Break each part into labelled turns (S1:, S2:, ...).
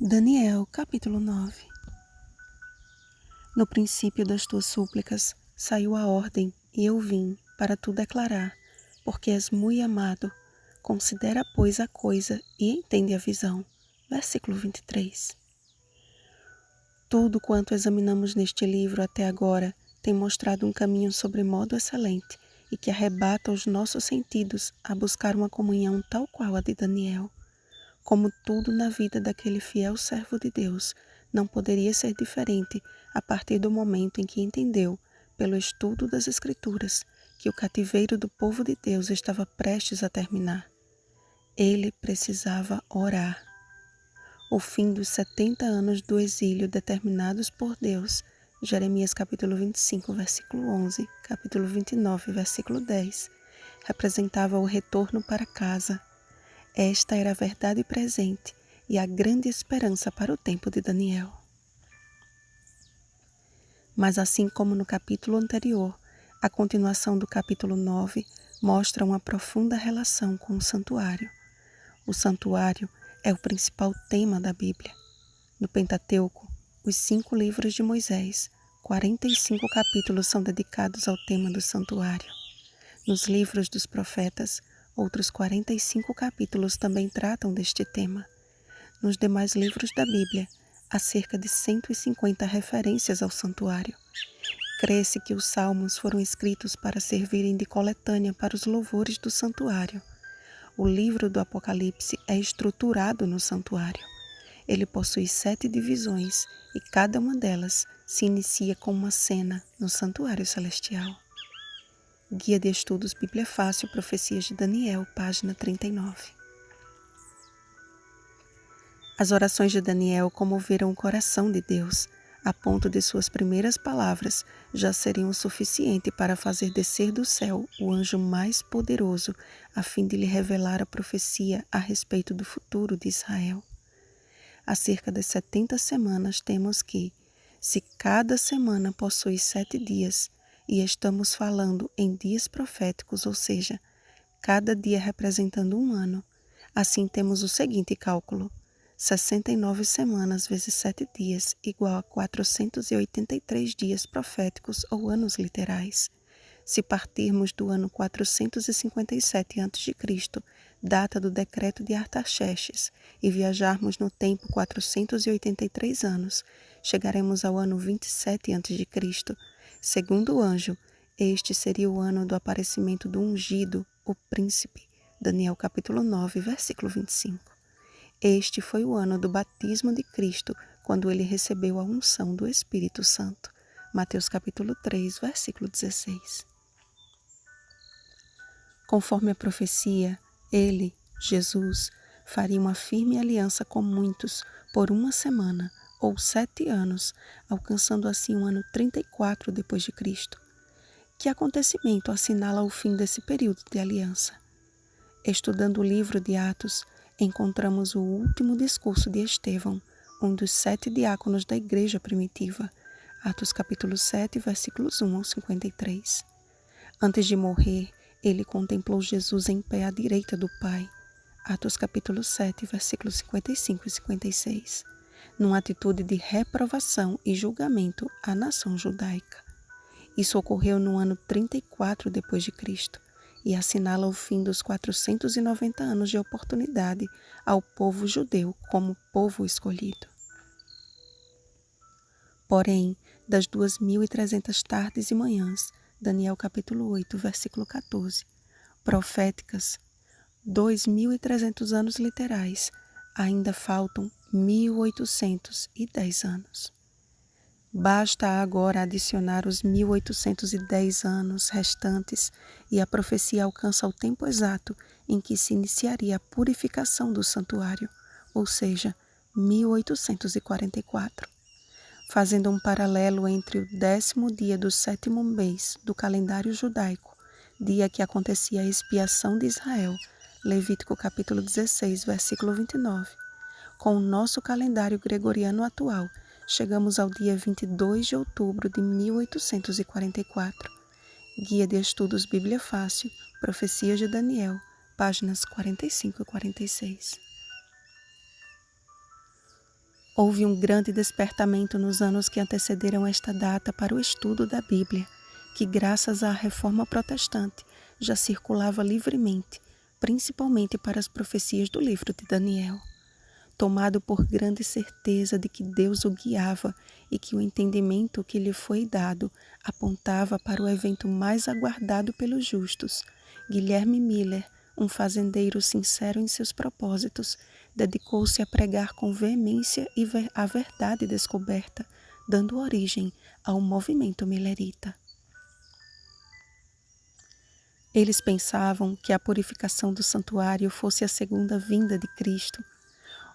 S1: Daniel, capítulo 9. No princípio das tuas súplicas saiu a ordem, e eu vim para tu declarar, porque és muito amado. Considera, pois, a coisa e entende a visão. Versículo 23. Tudo quanto examinamos neste livro até agora tem mostrado um caminho sobremodo excelente e que arrebata os nossos sentidos a buscar uma comunhão tal qual a de Daniel. Como tudo na vida daquele fiel servo de Deus, não poderia ser diferente a partir do momento em que entendeu, pelo estudo das Escrituras, que o cativeiro do povo de Deus estava prestes a terminar. Ele precisava orar. O fim dos 70 anos do exílio determinados por Deus, Jeremias capítulo 25, versículo 11, capítulo 29, versículo 10, representava o retorno para casa. Esta era a verdade presente e a grande esperança para o tempo de Daniel. Mas assim como no capítulo anterior, a continuação do capítulo 9 mostra uma profunda relação com o santuário. O santuário é o principal tema da Bíblia. No Pentateuco, os 5 livros de Moisés, 45 capítulos são dedicados ao tema do santuário. Nos livros dos profetas, outros 45 capítulos também tratam deste tema. Nos demais livros da Bíblia, há cerca de 150 referências ao santuário. Crê-se que os salmos foram escritos para servirem de coletânea para os louvores do santuário. O livro do Apocalipse é estruturado no santuário. Ele possui 7 divisões e cada uma delas se inicia com uma cena no santuário celestial. Guia de Estudos Bíblia Fácil, Profecias de Daniel, página 39. As orações de Daniel comoveram o coração de Deus, a ponto de suas primeiras palavras já seriam o suficiente para fazer descer do céu o anjo mais poderoso, a fim de lhe revelar a profecia a respeito do futuro de Israel. Há cerca de 70 semanas temos que, se cada semana possui 7 dias, e estamos falando em dias proféticos, ou seja, cada dia representando um ano, assim temos o seguinte cálculo: 69 semanas vezes 7 dias igual a 483 dias proféticos ou anos literais. Se partirmos do ano 457 a.C., data do decreto de Artaxerxes, e viajarmos no tempo 483 anos, chegaremos ao ano 27 a.C. Segundo o anjo, este seria o ano do aparecimento do ungido, o príncipe. Daniel capítulo 9, versículo 25. Este foi o ano do batismo de Cristo, quando ele recebeu a unção do Espírito Santo. Mateus capítulo 3, versículo 16. Conforme a profecia, ele, Jesus, faria uma firme aliança com muitos por 1 semana, ou 7 anos, alcançando assim o ano 34 depois de Cristo. Que acontecimento assinala o fim desse período de aliança? Estudando o livro de Atos, encontramos o último discurso de Estevão, um dos 7 diáconos da igreja primitiva. Atos capítulo 7, versículos 1 ao 53. Antes de morrer, ele contemplou Jesus em pé à direita do Pai. Atos capítulo 7, versículos 55 e 56. Numa atitude de reprovação e julgamento à nação judaica. Isso ocorreu no ano 34 depois de Cristo e assinala o fim dos 490 anos de oportunidade ao povo judeu como povo escolhido. Porém, das 2.300 tardes e manhãs, Daniel capítulo 8, versículo 14, proféticas, 2.300 anos literais, ainda faltam 1.810 anos. Basta agora adicionar os 1.810 anos restantes e a profecia alcança o tempo exato em que se iniciaria a purificação do santuário, ou seja, 1844. Fazendo um paralelo entre o 10º dia do 7º mês do calendário judaico, dia que acontecia a expiação de Israel, Levítico capítulo 16, versículo 29, com o nosso calendário gregoriano atual, chegamos ao dia 22 de outubro de 1844. Guia de Estudos Bíblia Fácil, Profecias de Daniel, páginas 45 e 46. Houve um grande despertamento nos anos que antecederam esta data para o estudo da Bíblia, que graças à Reforma Protestante já circulava livremente, principalmente para as profecias do livro de Daniel. Tomado por grande certeza de que Deus o guiava e que o entendimento que lhe foi dado apontava para o evento mais aguardado pelos justos, Guilherme Miller, um fazendeiro sincero em seus propósitos, dedicou-se a pregar com veemência a verdade descoberta, dando origem ao movimento millerita. Eles pensavam que a purificação do santuário fosse a segunda vinda de Cristo.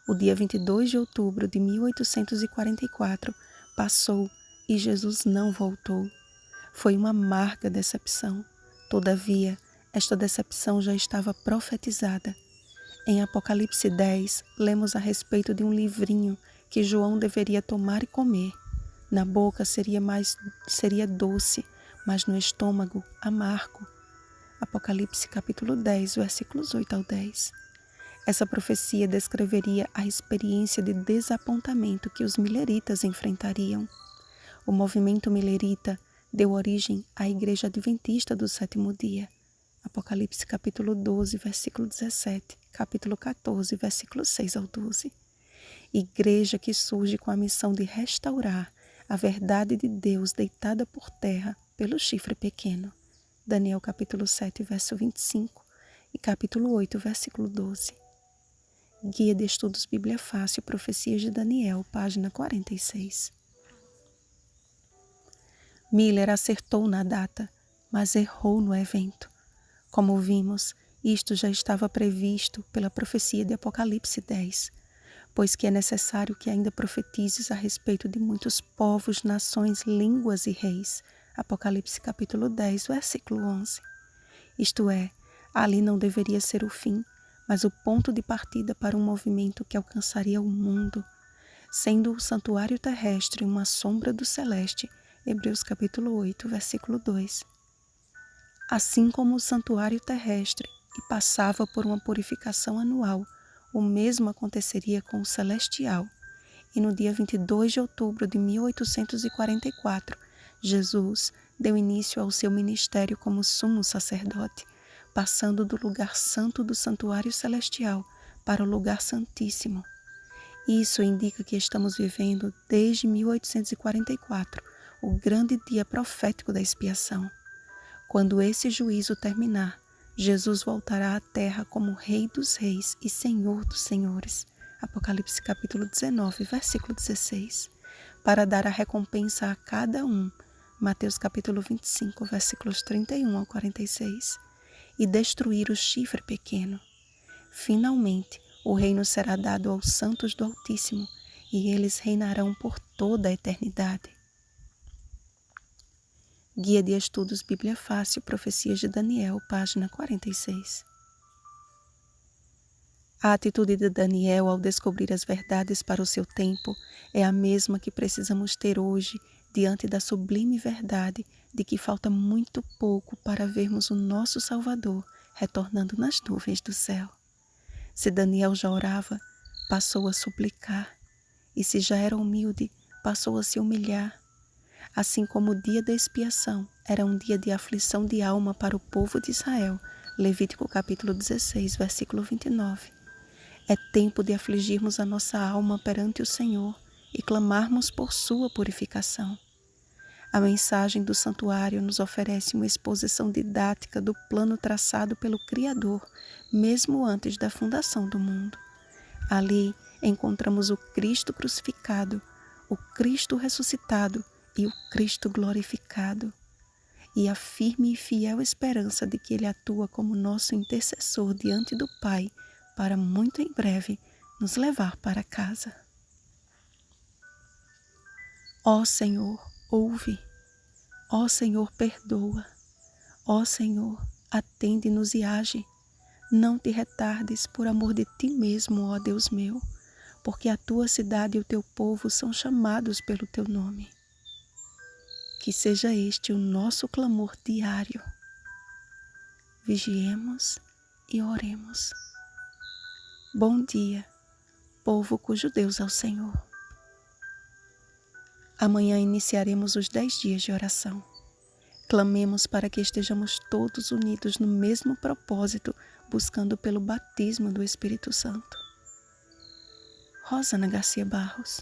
S1: O dia 22 de outubro de 1844 passou e Jesus não voltou. Foi uma amarga decepção. Todavia, esta decepção já estava profetizada. Em Apocalipse 10, lemos a respeito de um livrinho que João deveria tomar e comer. Na boca seria doce, mas no estômago amargo. Apocalipse capítulo 10, versículos 8 ao 10. Essa profecia descreveria a experiência de desapontamento que os milleritas enfrentariam. O movimento millerita deu origem à Igreja Adventista do Sétimo Dia. Apocalipse capítulo 12, versículo 17, capítulo 14, versículo 6 ao 12. Igreja que surge com a missão de restaurar a verdade de Deus deitada por terra pelo chifre pequeno. Daniel capítulo 7, verso 25 e capítulo 8, versículo 12. Guia de Estudos Bíblia Fácil, Profecias de Daniel, página 46. Miller acertou na data, mas errou no evento. Como vimos, isto já estava previsto pela profecia de Apocalipse 10, pois que é necessário que ainda profetizes a respeito de muitos povos, nações, línguas e reis. Apocalipse capítulo 10, versículo 11. Isto é, ali não deveria ser o fim, mas o ponto de partida para um movimento que alcançaria o mundo, sendo o santuário terrestre uma sombra do celeste. Hebreus capítulo 8, versículo 2. Assim como o santuário terrestre passava por uma purificação anual, o mesmo aconteceria com o celestial. E no dia 22 de outubro de 1844, Jesus deu início ao seu ministério como sumo sacerdote, passando do lugar santo do santuário celestial para o lugar santíssimo. Isso indica que estamos vivendo desde 1844, o grande dia profético da expiação. Quando esse juízo terminar, Jesus voltará à terra como Rei dos Reis e Senhor dos Senhores. Apocalipse capítulo 19, versículo 16. Para dar a recompensa a cada um. Mateus capítulo 25, versículos 31 ao 46. E destruir o chifre pequeno. Finalmente, o reino será dado aos santos do Altíssimo, e eles reinarão por toda a eternidade. Guia de Estudos Bíblia Fácil, Profecias de Daniel, página 46. A atitude de Daniel ao descobrir as verdades para o seu tempo é a mesma que precisamos ter hoje diante da sublime verdade de que falta muito pouco para vermos o nosso Salvador retornando nas nuvens do céu. Se Daniel já orava, passou a suplicar, e se já era humilde, passou a se humilhar. Assim como o dia da expiação era um dia de aflição de alma para o povo de Israel, Levítico capítulo 16, versículo 29. É tempo de afligirmos a nossa alma perante o Senhor e clamarmos por sua purificação. A mensagem do santuário nos oferece uma exposição didática do plano traçado pelo Criador, mesmo antes da fundação do mundo. Ali encontramos o Cristo crucificado, o Cristo ressuscitado e o Cristo glorificado, e a firme e fiel esperança de que Ele atua como nosso intercessor diante do Pai, para muito em breve nos levar para casa. Ó Senhor, ouve. Ó Senhor, perdoa. Ó Senhor, atende-nos e age. Não te retardes por amor de ti mesmo, ó Deus meu, porque a tua cidade e o teu povo são chamados pelo teu nome. Que seja este o nosso clamor diário. Vigiemos e oremos. Bom dia, povo cujo Deus é o Senhor. Amanhã iniciaremos os 10 dias de oração. Clamemos para que estejamos todos unidos no mesmo propósito, buscando pelo batismo do Espírito Santo. Rosana Garcia Barros.